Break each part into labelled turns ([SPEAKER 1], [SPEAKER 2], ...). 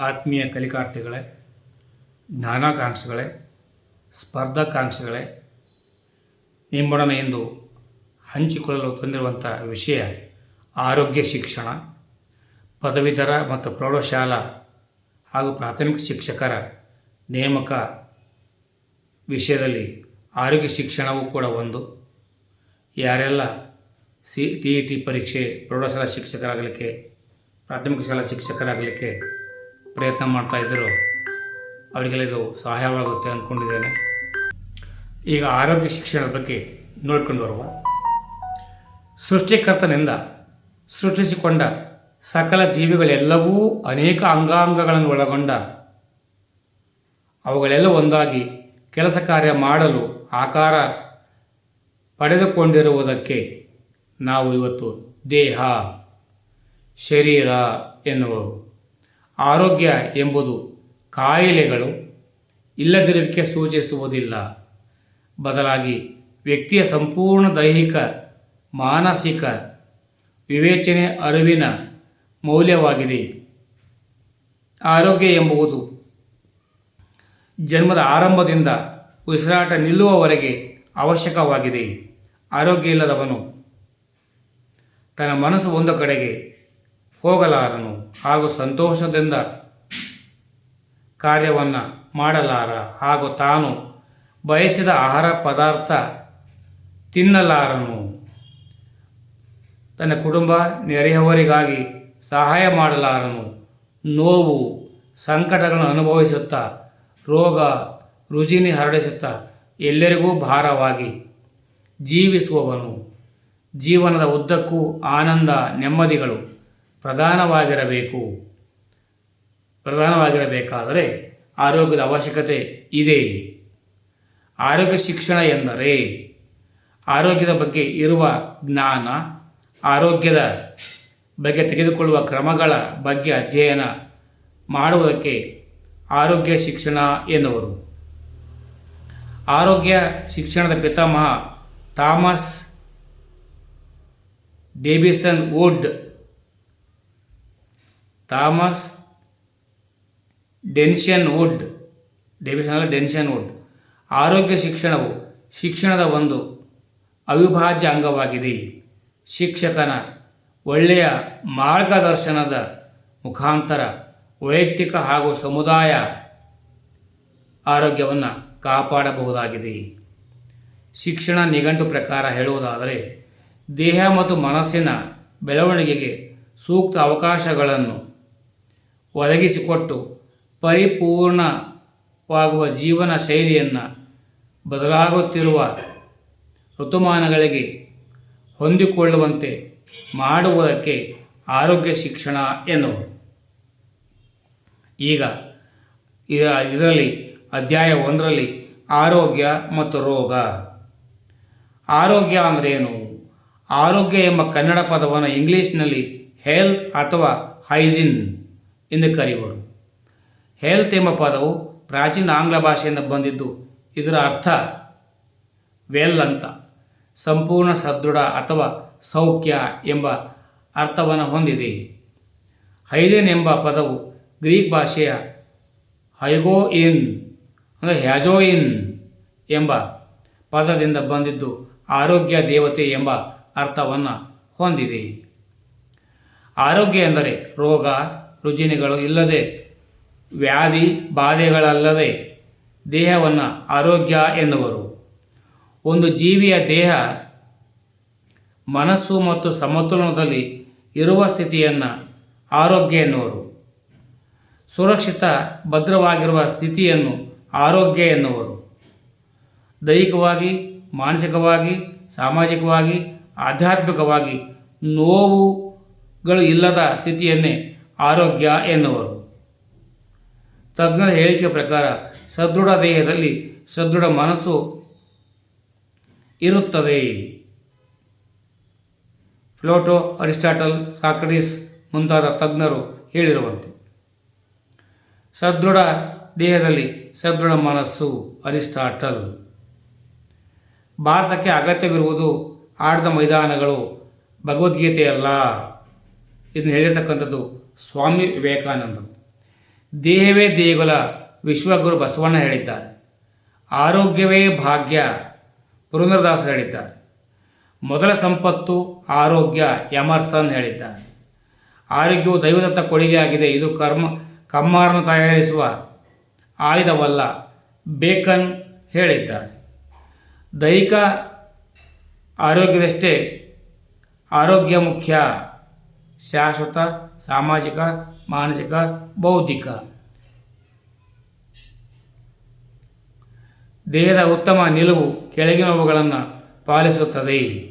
[SPEAKER 1] ಆತ್ಮೀಯ ಕಲಿಕಾರ್ಥಿಗಳೇ, ಜ್ಞಾನಾಕಾಂಕ್ಷಿಗಳೇ, ಸ್ಪರ್ಧಾಕಾಂಕ್ಷಿಗಳೇ, ನಿಮ್ಮೊಡನೆ ಇಂದು ಹಂಚಿಕೊಳ್ಳಲು ತಂದಿರುವಂಥ ವಿಷಯ ಆರೋಗ್ಯ ಶಿಕ್ಷಣ. ಪದವೀಧರ ಮತ್ತು ಪ್ರೌಢಶಾಲಾ ಹಾಗೂ ಪ್ರಾಥಮಿಕ ಶಿಕ್ಷಕರ ನೇಮಕ ವಿಷಯದಲ್ಲಿ ಆರೋಗ್ಯ ಶಿಕ್ಷಣವೂ ಕೂಡ ಒಂದು. ಯಾರೆಲ್ಲ TET ಪರೀಕ್ಷೆ ಪ್ರೌಢಶಾಲಾ ಶಿಕ್ಷಕರಾಗಲಿಕ್ಕೆ, ಪ್ರಾಥಮಿಕ ಶಾಲಾ ಶಿಕ್ಷಕರಾಗಲಿಕ್ಕೆ ಪ್ರಯತ್ನ ಮಾಡ್ತಾಯಿದ್ದರು, ಅವರಿಗೆಲ್ಲ ಇದು ಸಹಾಯವಾಗುತ್ತೆ ಅಂದ್ಕೊಂಡಿದ್ದೇನೆ. ಈಗ ಆರೋಗ್ಯ ಶಿಕ್ಷಣದ ಬಗ್ಗೆ ನೋಡ್ಕೊಂಡು ಬರುವ. ಸೃಷ್ಟಿಕರ್ತನಿಂದ ಸೃಷ್ಟಿಸಿಕೊಂಡ ಸಕಲ ಜೀವಿಗಳೆಲ್ಲವೂ ಅನೇಕ ಅಂಗಾಂಗಗಳನ್ನು ಒಳಗೊಂಡ ಅವುಗಳೆಲ್ಲ ಒಂದಾಗಿ ಕೆಲಸ ಕಾರ್ಯ ಮಾಡಲು ಆಕಾರ ಪಡೆದುಕೊಂಡಿರುವುದಕ್ಕೆ ನಾವು ಇವತ್ತು ದೇಹ, ಶರೀರ ಎನ್ನುವರು. ಆರೋಗ್ಯ ಎಂಬುದು ಕಾಯಿಲೆಗಳು ಇಲ್ಲದಿರುವಿಕೆ ಸೂಚಿಸುವುದಿಲ್ಲ. ಬದಲಾಗಿ ವ್ಯಕ್ತಿಯ ಸಂಪೂರ್ಣ ದೈಹಿಕ, ಮಾನಸಿಕ, ವಿವೇಚನೆ, ಅರಿವಿನ ಮೌಲ್ಯವಾಗಿದೆ. ಆರೋಗ್ಯ ಎಂಬುದು ಜನ್ಮದ ಆರಂಭದಿಂದ ಉಸಿರಾಟ ನಿಲ್ಲುವವರೆಗೆ ಅವಶ್ಯಕವಾಗಿದೆ. ಆರೋಗ್ಯ ಇಲ್ಲದವನು ತನ್ನ ಮನಸ್ಸು ಒಂದು ಕಡೆಗೆ ಹೋಗಲಾರನು ಹಾಗೂ ಸಂತೋಷದಿಂದ ಕಾರ್ಯವನ್ನು ಮಾಡಲಾರ ಹಾಗೂ ತಾನು ಬಯಸಿದ ಆಹಾರ ಪದಾರ್ಥ ತಿನ್ನಲಾರನು. ತನ್ನ ಕುಟುಂಬ ನೆರೆಯವರಿಗಾಗಿ ಸಹಾಯ ಮಾಡಲಾರನು. ನೋವು ಸಂಕಟಗಳನ್ನು ಅನುಭವಿಸುತ್ತಾ, ರೋಗ ರುಜಿನಿ ಹರಡಿಸುತ್ತಾ ಎಲ್ಲರಿಗೂ ಭಾರವಾಗಿ ಜೀವಿಸುವವನು. ಜೀವನದ ಉದ್ದಕ್ಕೂ ಆನಂದ, ನೆಮ್ಮದಿಗಳು ಪ್ರಧಾನವಾಗಿರಬೇಕಾದರೆ ಆರೋಗ್ಯದ ಅವಶ್ಯಕತೆ ಇದೆ. ಆರೋಗ್ಯ ಶಿಕ್ಷಣ ಎಂದರೆ ಆರೋಗ್ಯದ ಬಗ್ಗೆ ಇರುವ ಜ್ಞಾನ, ಆರೋಗ್ಯದ ಬಗ್ಗೆ ತೆಗೆದುಕೊಳ್ಳುವ ಕ್ರಮಗಳ ಬಗ್ಗೆ ಅಧ್ಯಯನ ಮಾಡುವುದಕ್ಕೆ ಆರೋಗ್ಯ ಶಿಕ್ಷಣ ಎನ್ನುವರು. ಆರೋಗ್ಯ ಶಿಕ್ಷಣದ ಪಿತಾಮಹ ಥಾಮಸ್ ಡೇವಿಸನ್ ವುಡ್, ಡೆನ್ಷನ್ ವುಡ್ ಆರೋಗ್ಯ ಶಿಕ್ಷಣವು ಶಿಕ್ಷಣದ ಒಂದು ಅವಿಭಾಜ್ಯ ಅಂಗವಾಗಿದೆ. ಶಿಕ್ಷಕನ ಒಳ್ಳೆಯ ಮಾರ್ಗದರ್ಶನದ ಮುಖಾಂತರ ವೈಯಕ್ತಿಕ ಹಾಗೂ ಸಮುದಾಯ ಆರೋಗ್ಯವನ್ನು ಕಾಪಾಡಬಹುದಾಗಿದೆ. ಶಿಕ್ಷಣ ನಿಘಂಟು ಪ್ರಕಾರ ಹೇಳುವುದಾದರೆ, ದೇಹ ಮತ್ತು ಮನಸ್ಸಿನ ಬೆಳವಣಿಗೆಗೆ ಸೂಕ್ತ ಅವಕಾಶಗಳನ್ನು ಒದಗಿಸಿಕೊಟ್ಟು ಪರಿಪೂರ್ಣವಾಗುವ ಜೀವನ ಶೈಲಿಯನ್ನು ಬದಲಾಗುತ್ತಿರುವ ಋತುಮಾನಗಳಿಗೆ ಹೊಂದಿಕೊಳ್ಳುವಂತೆ ಮಾಡುವುದಕ್ಕೆ ಆರೋಗ್ಯ ಶಿಕ್ಷಣ ಎನ್ನುವರು. ಈಗ ಇದರಲ್ಲಿ ಅಧ್ಯಾಯ 1ರಲ್ಲಿ ಆರೋಗ್ಯ ಮತ್ತು ರೋಗ. ಆರೋಗ್ಯ ಅಂದ್ರೇನು? ಆರೋಗ್ಯ ಎಂಬ ಕನ್ನಡ ಪದವನ್ನು ಇಂಗ್ಲೀಷ್ನಲ್ಲಿ ಹೆಲ್ತ್ ಅಥವಾ ಹೈಜಿನ್ ಎಂದು ಕರೆಯುವರು. ಹೆಲ್ತ್ ಎಂಬ ಪದವು ಪ್ರಾಚೀನ ಆಂಗ್ಲ ಭಾಷೆಯಿಂದ ಬಂದಿದ್ದು, ಇದರ ಅರ್ಥ ವೆಲ್ ಅಂತ, ಸಂಪೂರ್ಣ, ಸದೃಢ ಅಥವಾ ಸೌಖ್ಯ ಎಂಬ ಅರ್ಥವನ್ನು ಹೊಂದಿದೆ. ಹೈಜಿನ್ ಎಂಬ ಪದವು ಗ್ರೀಕ್ ಭಾಷೆಯ ಹ್ಯಾಜೋಯಿನ್ ಎಂಬ ಪದದಿಂದ ಬಂದಿದ್ದು, ಆರೋಗ್ಯ ದೇವತೆ ಎಂಬ ಅರ್ಥವನ್ನು ಹೊಂದಿದೆ. ಆರೋಗ್ಯ ಎಂದರೆ ರೋಗ ರುಜಿನಗಳು ಇಲ್ಲದೆ, ವ್ಯಾಧಿ ಬಾಧೆಗಳಲ್ಲದೆ ದೇಹವನ್ನು ಆರೋಗ್ಯ ಎನ್ನುವರು. ಒಂದು ಜೀವಿಯ ದೇಹ, ಮನಸ್ಸು ಮತ್ತು ಸಮತೋಲನದಲ್ಲಿ ಇರುವ ಸ್ಥಿತಿಯನ್ನು ಆರೋಗ್ಯ ಎನ್ನುವರು. ಸುರಕ್ಷಿತ, ಭದ್ರವಾಗಿರುವ ಸ್ಥಿತಿಯನ್ನು ಆರೋಗ್ಯ ಎನ್ನುವರು. ದೈಹಿಕವಾಗಿ, ಮಾನಸಿಕವಾಗಿ, ಸಾಮಾಜಿಕವಾಗಿ, ಆಧ್ಯಾತ್ಮಿಕವಾಗಿ ನೋವುಗಳು ಇಲ್ಲದ ಸ್ಥಿತಿಯನ್ನೇ ಆರೋಗ್ಯ ಎನ್ನುವರು. ತಜ್ಞರ ಹೇಳಿಕೆ ಪ್ರಕಾರ ಸದೃಢ ದೇಹದಲ್ಲಿ ಸದೃಢ ಮನಸ್ಸು ಇರುತ್ತದೆ. ಪ್ಲೇಟೋ, ಅರಿಸ್ಟಾಟಲ್, ಸಾಕ್ರಟೀಸ್ ಮುಂತಾದ ತಜ್ಞರು ಹೇಳಿರುವಂತೆ ಸದೃಢ ದೇಹದಲ್ಲಿ ಸದೃಢ ಮನಸ್ಸು. ಅರಿಸ್ಟಾಟಲ್. ಭಾರತಕ್ಕೆ ಅಗತ್ಯವಿರುವುದು ಆಟದ ಮೈದಾನಗಳು, ಭಗವದ್ಗೀತೆಯಲ್ಲ. ಇದನ್ನು ಹೇಳಿರ್ತಕ್ಕಂಥದ್ದು ಸ್ವಾಮಿ ವಿವೇಕಾನಂದರು. ದೇಹವೇ ದೇಗುಲ ವಿಶ್ವಗುರು ಬಸವಣ್ಣ ಹೇಳಿದ್ದಾರೆ. ಆರೋಗ್ಯವೇ ಭಾಗ್ಯ ಪುರಂದರದಾಸರು ಹೇಳಿದ್ದಾರೆ. ಮೊದಲ ಸಂಪತ್ತು ಆರೋಗ್ಯ ಎಮರ್ಸನ್ ಹೇಳಿದ್ದಾರೆ. ಆರೋಗ್ಯವು ದೈವದತ್ತ ಕೊಡುಗೆಯಾಗಿದೆ, ಇದು ಕಮ್ಮಾರನ್ನು ತಯಾರಿಸುವ ಆಯುಧವಲ್ಲ ಬೇಕನ್ ಹೇಳಿದ್ದಾರೆ. ದೈಹಿಕ ಆರೋಗ್ಯದಷ್ಟೇ ಆರೋಗ್ಯ ಮುಖ್ಯ, ಶಾಶ್ವತ, ಸಾಮಾಜಿಕ, ಮಾನಸಿಕ, ಬೌದ್ಧಿಕ. ದೇಹದ ಉತ್ತಮ ನಿಲುವು ಕೆಳಗಿನವುಗಳನ್ನು ಪಾಲಿಸುತ್ತದೆ.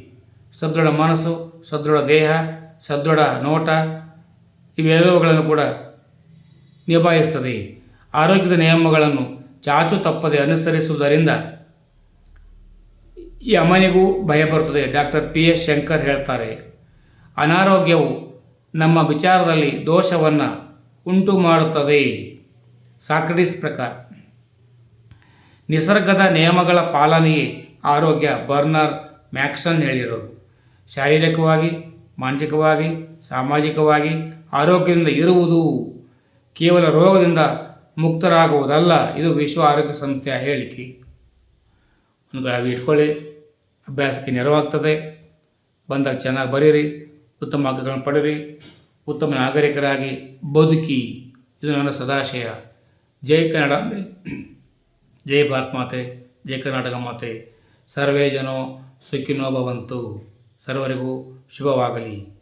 [SPEAKER 1] ಸದೃಢ ಮನಸ್ಸು, ಸದೃಢ ದೇಹ, ಸದೃಢ ನೋಟ ಇವೆಲ್ಲವುಗಳನ್ನು ಕೂಡ ನಿಭಾಯಿಸುತ್ತದೆ. ಆರೋಗ್ಯದ ನಿಯಮಗಳನ್ನು ಚಾಚು ತಪ್ಪದೆ ಅನುಸರಿಸುವುದರಿಂದ ಯಮನಿಗೂ ಭಯ ಬರುತ್ತದೆ. ಡಾಕ್ಟರ್ PS ಶಂಕರ್ ಹೇಳ್ತಾರೆ. ಅನಾರೋಗ್ಯವು ನಮ್ಮ ವಿಚಾರದಲ್ಲಿ ದೋಷವನ್ನು ಉಂಟು ಮಾಡುತ್ತದೆ. ಸಾಕ್ರೆಟಿಸ್ ಪ್ರಕಾರ ನಿಸರ್ಗದ ನಿಯಮಗಳ ಪಾಲನೆಯೇ ಆರೋಗ್ಯ. ಬರ್ನರ್ ಮ್ಯಾಕ್ಸನ್ ಹೇಳಿರೋದು. ಶಾರೀರಿಕವಾಗಿ, ಮಾನಸಿಕವಾಗಿ, ಸಾಮಾಜಿಕವಾಗಿ ಆರೋಗ್ಯದಿಂದ ಇರುವುದು ಕೇವಲ ರೋಗದಿಂದ ಮುಕ್ತರಾಗುವುದಲ್ಲ. ಇದು ವಿಶ್ವ ಆರೋಗ್ಯ ಸಂಸ್ಥೆಯ ಹೇಳಿಕೆ. ಒಂದು ಇಟ್ಕೊಳ್ಳಿ, ಅಭ್ಯಾಸಕ್ಕೆ ನೆರವಾಗ್ತದೆ. ಬಂದಾಗ ಚೆನ್ನಾಗಿ ಬರೀರಿ, ಉತ್ತಮ ಅಂಕಗಳನ್ನು ಪಡೀರಿ, ಉತ್ತಮ ನಾಗರಿಕರಾಗಿ ಬದುಕಿ. ಇದು ನನ್ನ ಸದಾಶಯ. ಜೈ ಕನ್ನಡ, ಜೈ ಭಾರತ್ ಮಾತೆ, ಜೈ ಕರ್ನಾಟಕ ಮಾತೆ. ಸರ್ವೇ ಜನೋ ಸುಖಿನೋ ಭವಂತು. ಸರ್ವರಿಗೂ ಶುಭವಾಗಲಿ.